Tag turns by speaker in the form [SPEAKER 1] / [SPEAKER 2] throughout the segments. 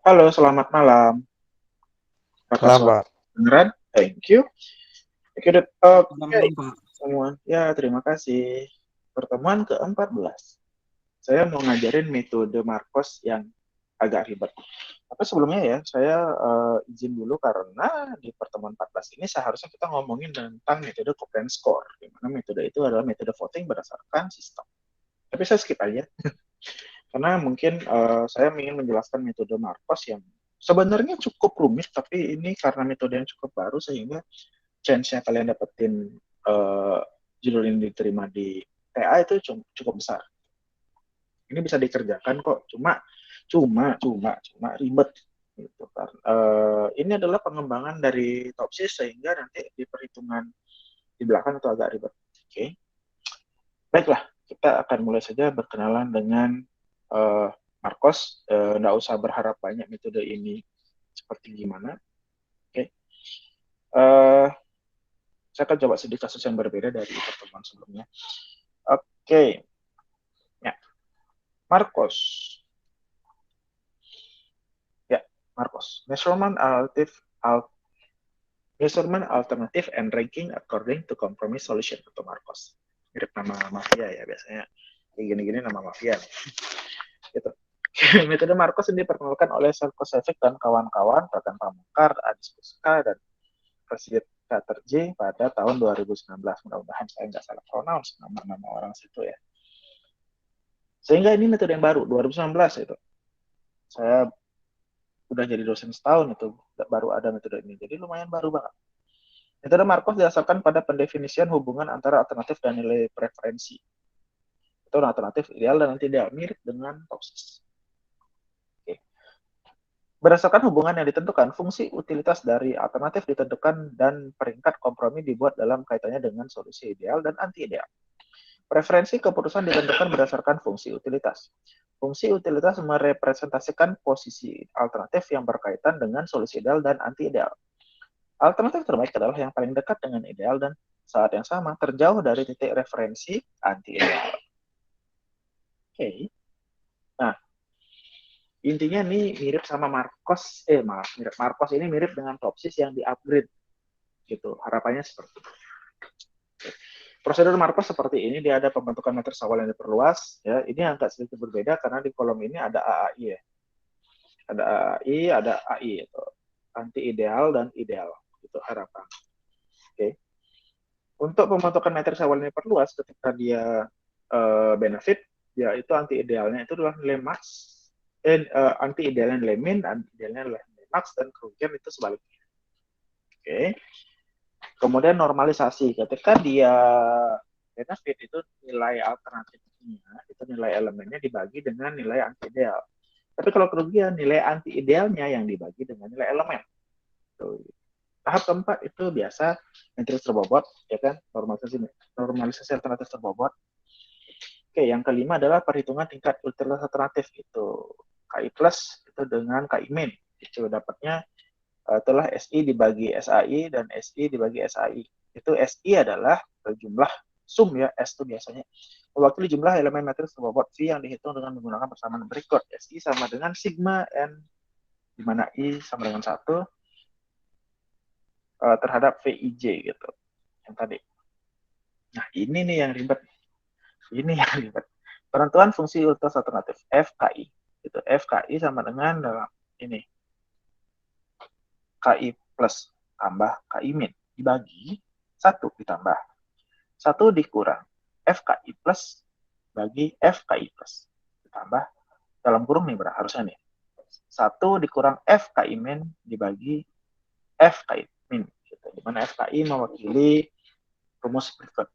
[SPEAKER 1] Halo, selamat malam. Apakah
[SPEAKER 2] Malam,
[SPEAKER 1] suara
[SPEAKER 2] Pak.
[SPEAKER 1] kedengeran? Thank you. Oke,
[SPEAKER 3] Selamat
[SPEAKER 1] oke,
[SPEAKER 3] malam, Pak.
[SPEAKER 1] semua. Ya, terima kasih. Pertemuan ke-14. Saya mau ngajarin metode Marcos yang agak ribet. Tapi sebelumnya ya, saya izin dulu karena di pertemuan 14 ini seharusnya kita ngomongin tentang metode Copeland Score, di mana metode itu adalah metode voting berdasarkan sistem. Tapi saya skip aja. Karena mungkin saya ingin menjelaskan metode Marcos yang sebenarnya cukup rumit, tapi ini karena metode yang cukup baru sehingga chance-nya kalian dapetin uh, judul yang diterima di TA itu cukup besar. Ini bisa dikerjakan kok, cuma ribet gitu kan. Ini adalah pengembangan dari Topsys sehingga nanti di perhitungan di belakang itu agak ribet. Oke, baiklah, kita akan mulai saja berkenalan dengan uh, Marcos. Nggak usah berharap banyak metode ini seperti gimana. Oke, saya akan coba sedikit kasus yang berbeda dari pertemuan sebelumnya. Oke, ya, Marcos. Ya, Marcos. Measurement alternative and ranking according to compromise solution atau Marcos. Mirip nama mafia ya biasanya. Kayak gini-gini nama mafia. Gitu. Metode Marcos ini diperkenalkan oleh Selkosevic dan kawan-kawan, bahkan Pamukar, Adis Puska, dan Presiden Chatterjee pada tahun 2019. Mudah-mudahan saya nggak salah pronounce nama-nama orang situ ya. Sehingga ini metode yang baru, 2019 itu. Saya udah jadi dosen setahun itu, baru ada metode ini. Jadi lumayan baru banget. Metode Markov didasarkan pada pendefinisian hubungan antara alternatif dan nilai preferensi. Itu alternatif ideal dan tidak mirip dengan Topsis. Oke. Berdasarkan hubungan yang ditentukan, fungsi utilitas dari alternatif ditentukan dan peringkat kompromi dibuat dalam kaitannya dengan solusi ideal dan anti-ideal. Preferensi keputusan ditentukan berdasarkan fungsi utilitas. Fungsi utilitas merepresentasikan posisi alternatif yang berkaitan dengan solusi ideal dan anti-ideal. Alternatif terbaik adalah yang paling dekat dengan ideal dan saat yang sama terjauh dari titik referensi anti-ideal. Oke. Nah, intinya nih mirip sama Marcos, mirip Marcos ini mirip dengan Topsis yang di-upgrade gitu. Harapannya seperti itu. Prosedur Marcos seperti ini, dia ada pembentukan matriks awal yang diperluas. Ya, ini agak sedikit berbeda karena di kolom ini ada AAI ya. Ada AAI, ada AI itu. Anti ideal dan ideal. Itu harapan. Oke. Untuk pembentukan matriks awal ini diperluas ketika dia benefit, ya itu anti idealnya itu adalah nilai max, anti idealnya nilai min, anti idealnya adalah nilai max, dan kerugian itu sebaliknya. Oke. Kemudian normalisasi, ketika dia benefit itu nilai alternatifnya, itu nilai elemennya dibagi dengan nilai anti ideal. Tapi kalau kerugian, nilai anti idealnya yang dibagi dengan nilai elemen. Tuh. Tahap keempat itu biasa matriks terbobot, ya kan, normalisasi alternatif terbobot. Oke, yang kelima adalah perhitungan tingkat utilitas alternatif itu KI plus itu dengan KI min. Itu dapatnya telah SI dibagi SAI dan SI dibagi SAI. Itu SI adalah jumlah sum ya, S itu biasanya mewakili jumlah elemen matriks terbobot V yang dihitung dengan menggunakan persamaan berikut. SI sama dengan sigma N di mana I sama dengan 1 terhadap VIJ gitu. Yang tadi. Nah, ini nih yang ribet. Ini yang ribet. Penentuan fungsi utilitas alternatif FKI. Itu FKI sama dengan dalam ini KI plus tambah KI min dibagi 1 ditambah 1 dikurang FKI plus bagi FKI plus ditambah dalam kurung nih harusnya nih 1 dikurang FKI min dibagi FKI min gitu. Dimana FKI mewakili rumus berikut.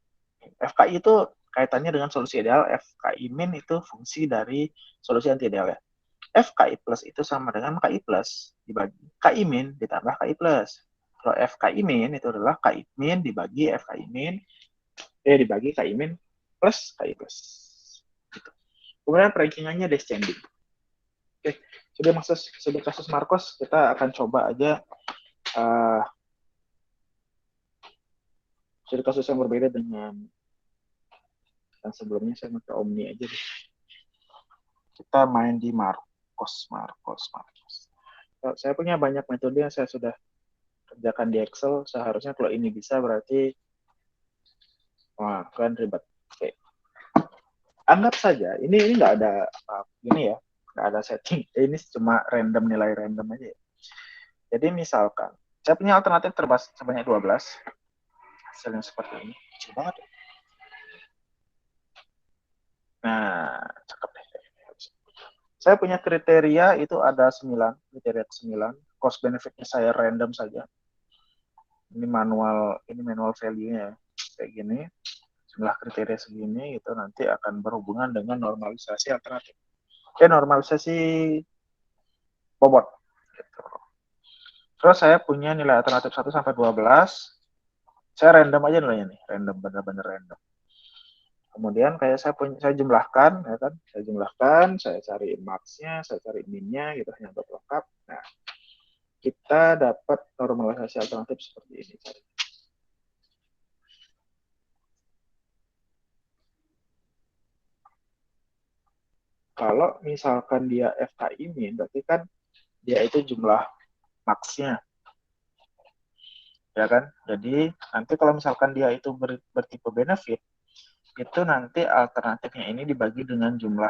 [SPEAKER 1] FKI itu kaitannya dengan solusi ideal, FKI min itu fungsi dari solusi anti ideal ya. FKI plus itu sama dengan KI plus dibagi KI min ditambah KI plus. Kalau FKI min itu adalah KI min dibagi FKI min dibagi KI min plus KI plus. Gitu. Kemudian rankingannya descending. Oke, sudah kasus Marcos kita akan coba aja sudah kasus yang berbeda dengan yang sebelumnya. Saya mau ke Omni aja deh. Kita main di Marcos. Saya punya banyak metode yang saya sudah kerjakan di Excel. Seharusnya kalau ini bisa berarti, wah kan ribet. Oke. Anggap saja ini nggak ada ini ya, nggak ada setting. Ini cuma random, nilai random aja ya. Jadi misalkan saya punya alternatif terbas sebanyak 12, hasilnya seperti ini. Kecil banget ya. Nah, cakep deh. Saya punya kriteria itu ada 9, kriteria 9. Cost benefitnya saya random saja. Ini manual value-nya kayak gini. Jumlah kriteria segini itu nanti akan berhubungan dengan normalisasi alternatif. Normalisasi bobot. Gitu. Terus saya punya nilai alternatif 1 sampai 12. Saya random aja nilainya nih, random, bener-bener random. Kemudian kayak saya jumlahkan, ya kan? Saya jumlahkan, saya cari max-nya, saya cari min-nya, gitu, hanya untuk lengkap. Nah, kita dapat normalisasi alternatif seperti ini. Kalau misalkan dia FKI min, berarti kan dia itu jumlah max-nya, ya kan? Jadi nanti kalau misalkan dia itu bertipe benefit, itu nanti alternatifnya ini dibagi dengan jumlah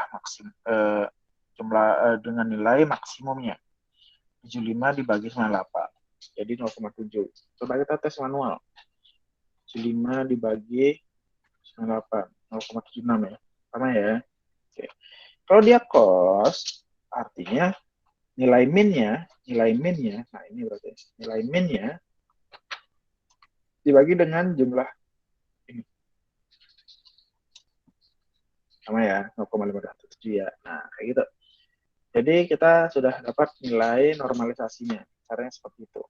[SPEAKER 1] dengan nilai maksimumnya. 75 dibagi 98. Jadi 0,7. Coba kita tes manual. 75 dibagi 98. 0,76 ya. Sama ya. Oke. Kalau dia cost, artinya nilai min-nya, nah ini berarti nilai min-nya dibagi dengan jumlah ini. Sama ya, 0,527 ya. Nah, kayak gitu. Jadi kita sudah dapat nilai normalisasinya. Caranya seperti itu.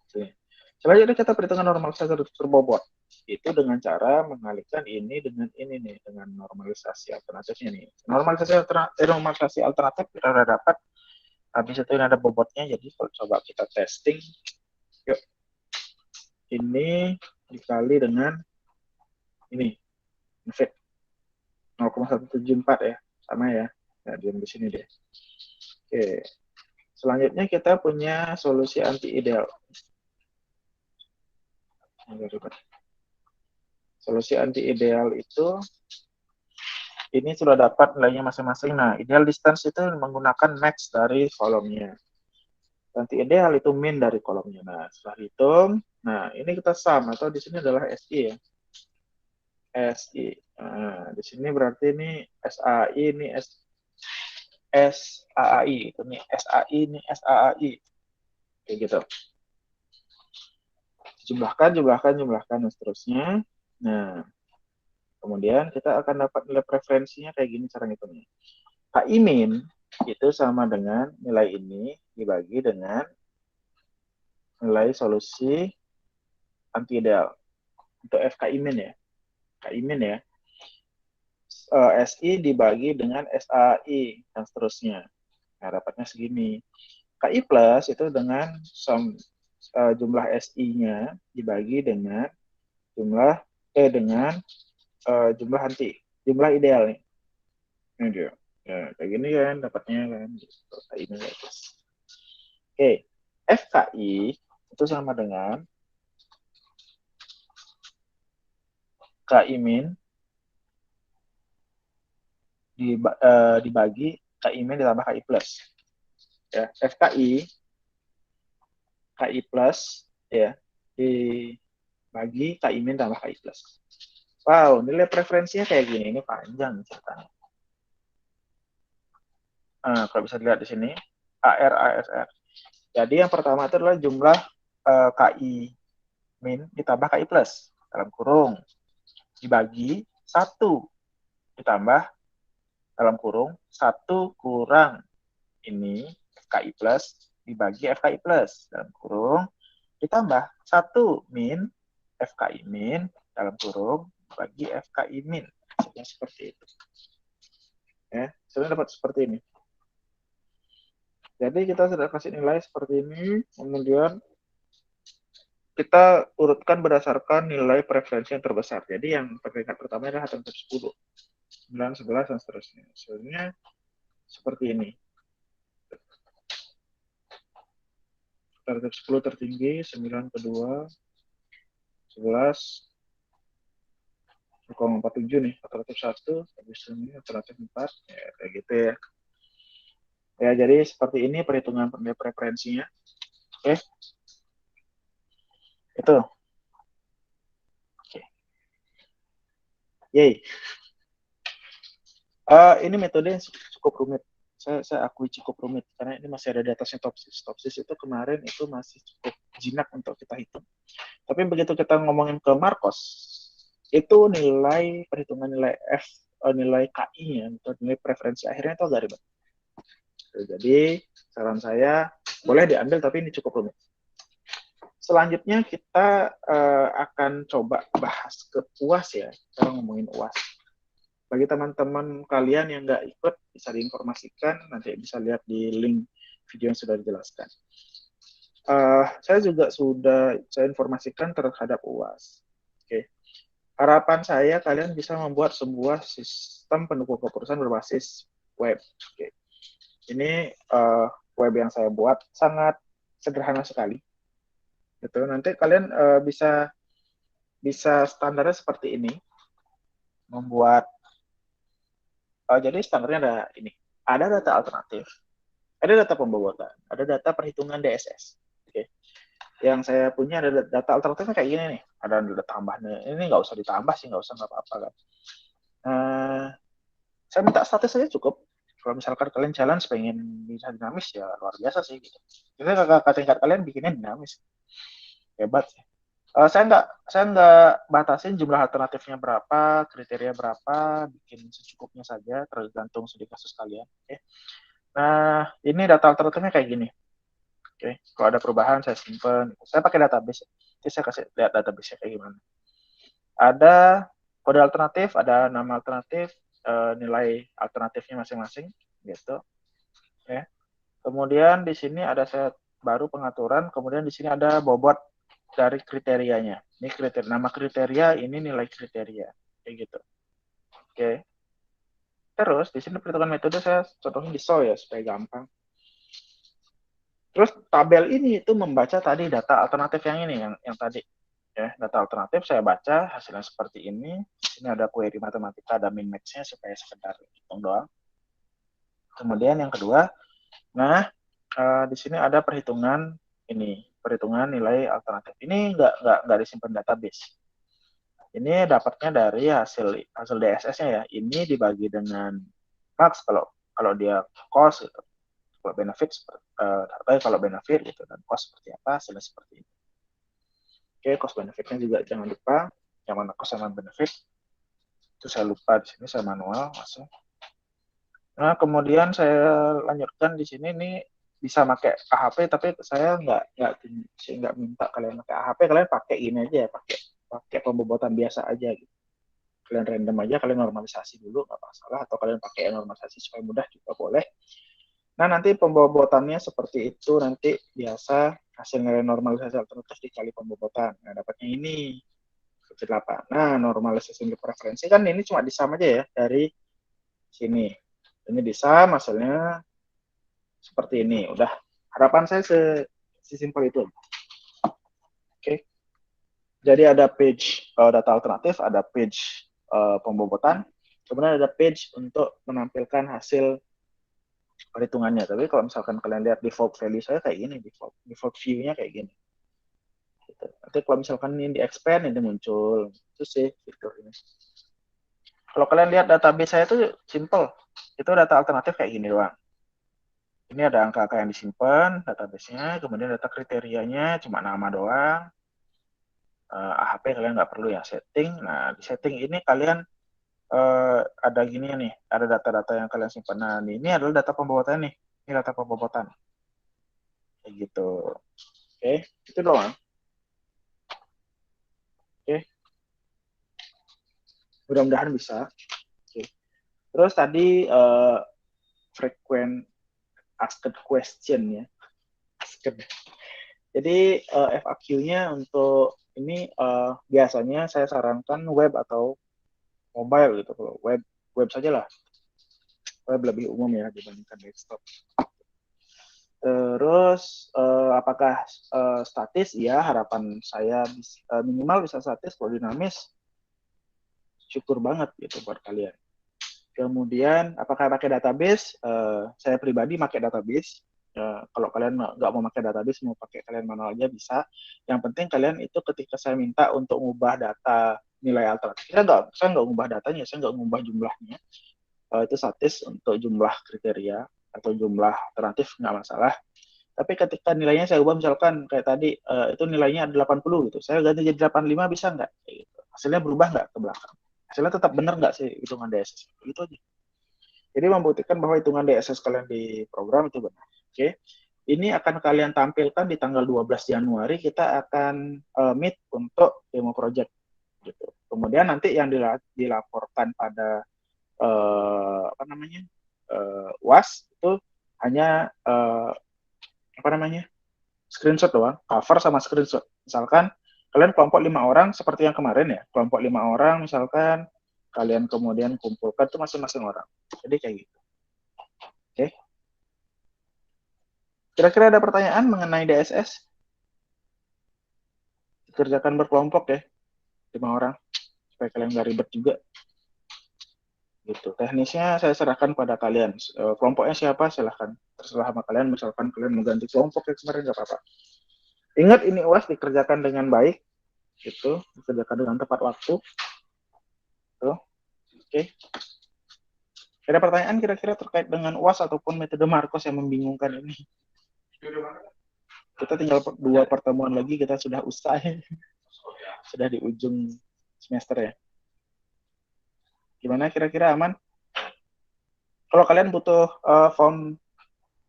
[SPEAKER 1] Oke. Selanjutnya kita perhitungan normalisasi berbobot. Itu dengan cara mengalihkan ini dengan ini nih, dengan normalisasi alternatifnya nih. Normalisasi alternatif kita sudah dapat. Habis itu ini ada bobotnya, jadi kalau coba kita testing. Yuk. Ini dikali dengan ini. Fit 0,174 ya. Sama ya. Nah, diam di sini deh. Oke. Selanjutnya kita punya solusi anti ideal. Solusi anti ideal itu ini sudah dapat nilainya masing-masing. Nah, ideal distance itu menggunakan max dari kolomnya. Anti ideal itu min dari kolomnya. Nah, setelah hitung, nah ini kita sum atau di sini adalah SI ya. SI. Nah, di sini berarti ini SAI, ini SAAI, ini SAI, ini SAAI. Kayak gitu. Jumlahkan, dan seterusnya. Nah, kemudian kita akan dapat nilai preferensinya kayak gini cara ngitungnya. KI min itu sama dengan nilai ini dibagi dengan nilai solusi anti ideal. Untuk FKI min ya. KI min ya. SI dibagi dengan SAI dan seterusnya. Nah, dapatnya segini. KI plus itu dengan jumlah SI-nya dibagi dengan jumlah jumlah ideal nih. Ini dia. Ya, kayak gini kan dapatnya kan. KI min plus. Oke. FKI itu sama dengan KI min dibagi KI min ditambah KI plus. Ya, FKI KI plus ya dibagi KI min tambah KI plus. Wow, nilai preferensinya kayak gini. Ini panjang ceritanya. Kalau bisa dilihat di sini, AR, ASR. Jadi yang pertama itu adalah jumlah KI min ditambah KI plus. Dalam kurung. Dibagi 1 ditambah dalam kurung 1 kurang ini FKI plus dibagi FKI plus. Dalam kurung ditambah 1 min FKI min dalam kurung bagi FKI min. Hasilnya seperti itu. Ya, sudah dapat seperti ini. Jadi kita sudah kasih nilai seperti ini, kemudian kita urutkan berdasarkan nilai preferensi yang terbesar. Jadi yang peringkat pertama adalah alternatif 10, 9, 11, dan seterusnya. Hasilnya seperti ini. Alternatif 10 tertinggi, 9 kedua, 11, 0,47 nih, alternatif 1, habis ini alternatif 4, ya, kayak gitu ya. Ya, jadi seperti ini perhitungan preferensinya. Oke. Itu. Oke. Yay. Ini metode yang cukup rumit. Saya akui cukup rumit karena ini masih ada di atasnya Topsys. Topsys itu kemarin itu masih cukup jinak untuk kita hitung. Tapi begitu kita ngomongin ke Marcos, itu nilai perhitungan nilai nilai KI-nya atau nilai preferensi akhirnya itu agak ribet. Jadi saran saya boleh diambil tapi ini cukup rumit. Selanjutnya kita akan coba bahas ke UAS ya. Kita ngomongin UAS. Bagi teman-teman kalian yang nggak ikut, bisa diinformasikan, nanti bisa lihat di link video yang sudah dijelaskan. Saya juga saya informasikan terhadap UAS. Oke. Harapan saya kalian bisa membuat sebuah sistem pendukung keputusan berbasis web. Oke. Ini web yang saya buat sangat sederhana sekali. Gitu. Nanti kalian bisa standarnya seperti ini. Membuat jadi standarnya ada ini. Ada data alternatif, ada data pembobotan, ada data perhitungan DSS. Oke. Yang saya punya ada data alternatifnya kayak gini nih. Ada data tambahnya. Ini nggak usah ditambah sih, nggak apa-apa kan. Saya minta status saja cukup. Kalau misalkan kalian challenge pengen bisa dinamis ya luar biasa sih gitu. Jadi kakak tingkat kalian bikinnya dinamis. Hebat sih. Saya nggak batasin jumlah alternatifnya berapa, kriteria berapa, bikin secukupnya saja, tergantung studi kasus kalian. Oke. Nah, ini data alternatifnya kayak gini. Oke. Kalau ada perubahan saya simpan. Saya pakai database. Jadi saya kasih lihat database-nya kayak gimana. Ada kode alternatif, ada nama alternatif, nilai alternatifnya masing-masing, gitu. Oke. Kemudian di sini ada saya baru pengaturan. Kemudian di sini ada bobot dari kriterianya. Ini nama kriteria, ini nilai kriteria, kayak gitu. Oke. Terus di sini perhitungan metode saya contohnya di SOL ya supaya gampang. Terus tabel ini itu membaca tadi data alternatif yang ini, yang tadi. Ya, data alternatif saya baca hasilnya seperti ini. Di sini ada query matematika, ada min max-nya supaya sekedar hitung doang. Kemudian yang kedua, nah di sini ada perhitungan ini, perhitungan nilai alternatif. Ini nggak disimpan database. Ini dapatnya dari hasil DSS-nya ya. Ini dibagi dengan max kalau dia cost gitu. Kalau benefit kalau benefit gitu dan cost seperti apa, hasilnya seperti itu. Oke, cost benefitnya juga jangan lupa yang mana cost sama benefit. Itu saya lupa di sini saya manual masuk. Nah, kemudian saya lanjutkan di sini nih bisa pakai AHP tapi saya nggak minta kalian pakai AHP, kalian pakai ini aja ya, pakai pembobotan biasa aja gitu. Kalian random aja, kalian normalisasi dulu nggak masalah, atau kalian pakai normalisasi supaya mudah juga boleh. Nah, nanti pembobotannya seperti itu, nanti biasa hasil nilai normalisasi alternatif dikali pembobotan. Nah, dapatnya ini 8. Nah, normalisasi preferensi kan ini cuma disam aja ya dari sini. Ini disam, hasilnya seperti ini. Udah, harapan saya sesimpel itu. Oke. Jadi ada page data alternatif, ada page pembobotan, kemudian ada page untuk menampilkan hasil perhitungannya. Tapi kalau misalkan kalian lihat default value saya kayak gini, default view-nya kayak gini. Gitu. Nanti kalau misalkan ini di expand, ini muncul. Itu sih fitur ini. Kalau kalian lihat database saya itu simple. Itu data alternatif kayak gini doang. Ini ada angka-angka yang disimpan, database-nya, kemudian data kriterianya cuma nama doang. AHP kalian nggak perlu ya, setting. Nah, di setting ini kalian ada gini nih, ada data-data yang kalian simpan. Nah, ini adalah data pembobotan nih. Ini data pembobotan. Kayak gitu. Oke, itu doang. Oke. Mudah-mudahan bisa. Oke. Terus tadi frequent asked question ya. Jadi FAQ-nya untuk ini biasanya saya sarankan web atau mobile gitu. Kalau web saja lah. Web lebih umum ya dibandingkan desktop. Terus apakah statis? Ya, harapan saya minimal bisa statis. Kalau dinamis, syukur banget gitu buat kalian. Kemudian apakah pakai database? Saya pribadi pakai database. Kalau kalian nggak mau pakai database, mau pakai kalian manual aja bisa. Yang penting kalian itu ketika saya minta untuk mengubah data nilai alternatif, saya nggak mengubah datanya, saya nggak mengubah jumlahnya. Itu statis untuk jumlah kriteria atau jumlah alternatif nggak masalah. Tapi ketika nilainya saya ubah misalkan kayak tadi itu nilainya 80 gitu, saya ganti jadi 85 bisa nggak? Kayak gitu. Hasilnya berubah nggak ke belakang? Hasilnya tetap benar nggak sih hitungan DSS? Gitu aja. Jadi membuktikan bahwa hitungan DSS kalian di program itu benar. Oke. Ini akan kalian tampilkan di tanggal 12 Januari, kita akan meet untuk demo project gitu. Kemudian nanti yang dilaporkan pada apa namanya? UAS itu hanya apa namanya? Screenshot doang, cover sama screenshot. Misalkan kalian kelompok 5 orang seperti yang kemarin ya, kelompok 5 orang misalkan kalian kemudian kumpulkan tuh masing-masing orang. Jadi kayak gitu. Oke. Kira-kira ada pertanyaan mengenai DSS? Dikerjakan berkelompok ya, 5 orang, supaya kalian nggak ribet juga. Gitu. Teknisnya saya serahkan pada kalian. Kelompoknya siapa silahkan. Terserah sama kalian, misalkan kalian mengganti kelompok ya kemarin nggak apa-apa. Ingat ini UAS dikerjakan dengan baik, gitu, dikerjakan dengan tepat waktu. Tuh. Oke. Ada pertanyaan kira-kira terkait dengan UAS ataupun metode Marcos yang membingungkan ini? Kita tinggal 2 pertemuan lagi, kita sudah usai. Sudah di ujung semester ya. Gimana kira-kira aman? Kalau kalian butuh form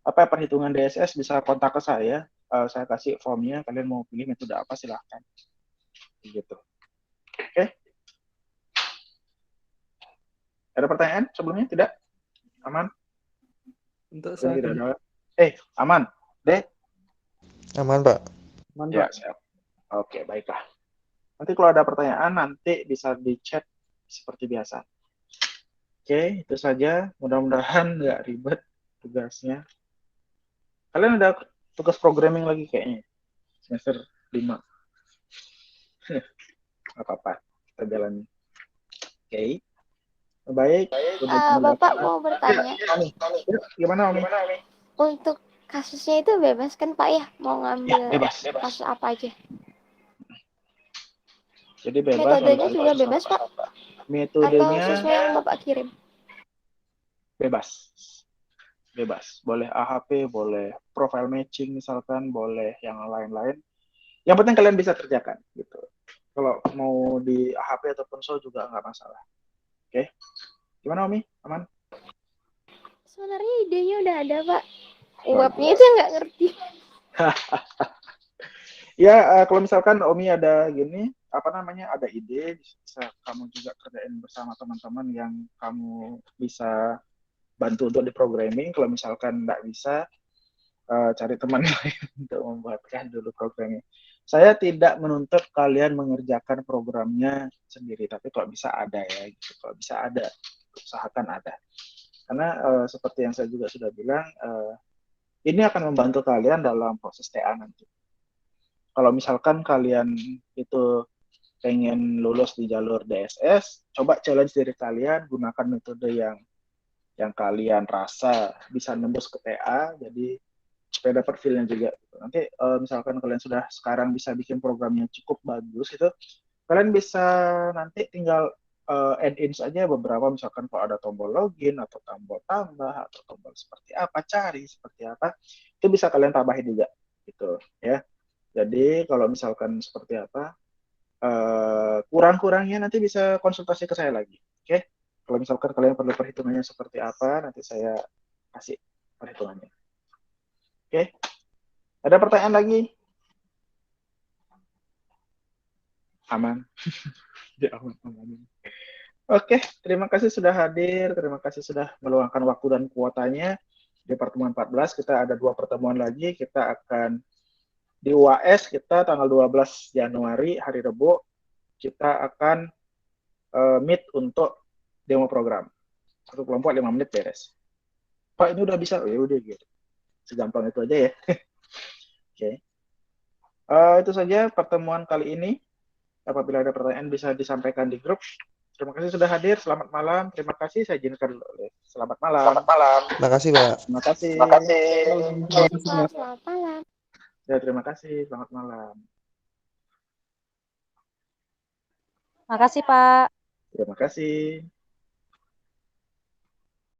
[SPEAKER 1] apa perhitungan DSS bisa kontak ke saya. Saya kasih formnya. Kalian mau pilih metode apa silahkan. Gitu. Oke. Ada pertanyaan sebelumnya? Tidak? Aman?
[SPEAKER 2] Untuk saat
[SPEAKER 1] Tidak
[SPEAKER 2] ini.
[SPEAKER 1] ada. Aman. Dek?
[SPEAKER 3] Aman, Pak.
[SPEAKER 2] Aman,
[SPEAKER 1] Ya,
[SPEAKER 2] Pak.
[SPEAKER 1] siap. Oke, baiklah. Nanti kalau ada pertanyaan nanti bisa di chat seperti biasa. Oke, itu saja. Mudah-mudahan nggak ribet tugasnya. Kalian ada tugas programming lagi kayaknya. Semester 5. Nggak apa-apa. Kita jalan. Oke. Baik.
[SPEAKER 4] Bapak mau bertanya,
[SPEAKER 1] Ya, gimana, Omi?
[SPEAKER 4] untuk kasusnya itu bebas kan Pak ya? Mau ngambil
[SPEAKER 1] bebas.
[SPEAKER 4] kasus apa aja?
[SPEAKER 1] Jadi bebas.
[SPEAKER 4] Metodenya juga bebas Pak? Atau
[SPEAKER 1] Metodenya
[SPEAKER 4] sesuai yang Bapak kirim?
[SPEAKER 1] bebas. Boleh AHP, boleh profile matching misalkan, boleh yang lain-lain. Yang penting kalian bisa kerjakan gitu. Kalau mau di AHP ataupun so juga nggak masalah. Oke. Gimana Omi? Aman?
[SPEAKER 4] Sebenarnya idenya udah ada Pak. Webnya itu nggak ngerti.
[SPEAKER 1] Ya, kalau misalkan Omi ada gini, apa namanya, ada ide, bisa kamu juga kerjain bersama teman-teman yang kamu bisa bantu untuk di programming. Kalau misalkan nggak bisa, cari teman lain untuk membuatkan dulu programnya. Saya tidak menuntut kalian mengerjakan programnya sendiri, tapi kalau bisa ada ya, gitu. Kalau bisa ada, usahakan ada. Karena seperti yang saya juga sudah bilang, ini akan membantu kalian dalam proses TA nanti. Kalau misalkan kalian itu pengen lulus di jalur DSS, coba challenge diri kalian, gunakan metode yang kalian rasa bisa nembus ke TA, jadi supaya dapat feel-nya juga. Nanti misalkan kalian sudah sekarang bisa bikin program yang cukup bagus itu, kalian bisa nanti tinggal add-in saja beberapa, misalkan kalau ada tombol login atau tombol tambah atau tombol seperti apa, cari seperti apa, itu bisa kalian tambahin juga gitu ya. Jadi kalau misalkan seperti apa kurang-kurangnya nanti bisa konsultasi ke saya lagi. Oke? Kalau misalkan kalian perlu perhitungannya seperti apa, nanti saya kasih perhitungannya. Oke? Ada pertanyaan lagi? Aman. Ya, aman. Oke, terima kasih sudah hadir, terima kasih sudah meluangkan waktu dan kuotanya. Di pertemuan 14 kita ada 2 pertemuan lagi, kita akan di UAS kita tanggal 12 Januari hari Rabu kita akan meet untuk demo program. Satu kelompok 5 menit beres. Pak ini udah bisa, ya udah gitu. Segampang itu aja ya. Oke. Itu saja pertemuan kali ini. Apabila ada pertanyaan bisa disampaikan di grup. Terima kasih sudah hadir. Selamat malam. Terima kasih. Saya izinkan dulu. Selamat malam.
[SPEAKER 3] Makasih, Pak.
[SPEAKER 1] Terima kasih.
[SPEAKER 4] Selamat malam.
[SPEAKER 1] Ya, terima kasih. Selamat malam.
[SPEAKER 5] Makasih, Pak.
[SPEAKER 1] Terima kasih.